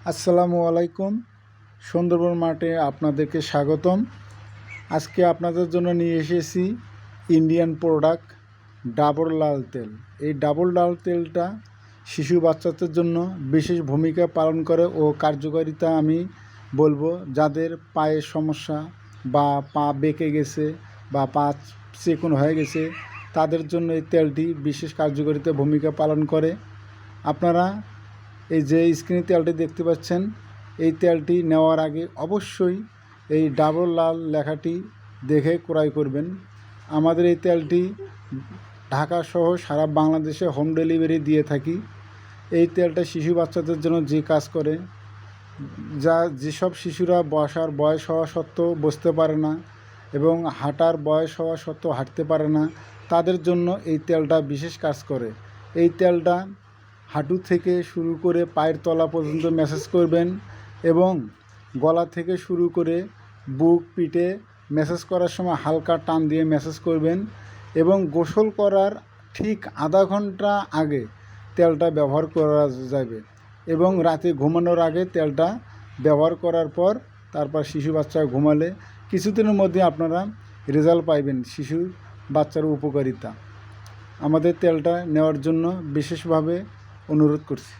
আসসালামু আলাইকুম। সুন্দরবন মাঠে আপনাদেরকে স্বাগতম। আজকে আপনাদের জন্য নিয়ে এসেছি ইন্ডিয়ান প্রোডাক্ট ডাবল লাল তেল। এই ডাবল লাল তেলটা শিশু বাচ্চাদের জন্য বিশেষ ভূমিকা পালন করে ও কার্যকারিতা আমি বলবো, যাদের পায়ের সমস্যা বা পা বেঁকে গেছে বা পা চিকন হয়ে গেছে তাদের জন্য এই তেলটি বিশেষ কার্যকারিতা ভূমিকা পালন করে। আপনারা এই যে স্ক্রিনে তেলটি দেখতে পাচ্ছেন, এই তেলটি নেওয়ার আগে অবশ্যই এই ডাবল লাল লেখাটি দেখে ক্রয় করবেন। আমাদের এই তেলটি ঢাকাসহ সারা বাংলাদেশে হোম ডেলিভারি দিয়ে থাকি। এই তেলটা শিশু বাচ্চাদের জন্য যে কাজ করে, যেসব শিশুরা বসার বয়স হওয়া সত্ত্বেও বসতে পারে না এবং হাঁটার বয়স হওয়া সত্ত্বেও হাঁটতে পারে না, তাদের জন্য এই তেলটা বিশেষ কাজ করে। এই তেলটা হাঁটু থেকে শুরু করে পায়ের তলা পর্যন্ত ম্যাসাজ করবেন এবং গলা থেকে শুরু করে বুক পিঠে ম্যাসাজ করার সময় হালকা টান দিয়ে ম্যাসাজ করবেন এবং গোসল করার ঠিক আধা ঘন্টা আগে তেলটা ব্যবহার করা যাবে এবং রাতে ঘুমানোর আগে তেলটা ব্যবহার করার পর তারপর শিশু বাচ্চা ঘুমালে কিছুদিনের মধ্যে আপনারা রেজাল্ট পাইবেন শিশু বাচ্চার উপকারিতা। আমাদের তেলটা নেওয়ার জন্য বিশেষভাবে অনুরোধ করছি।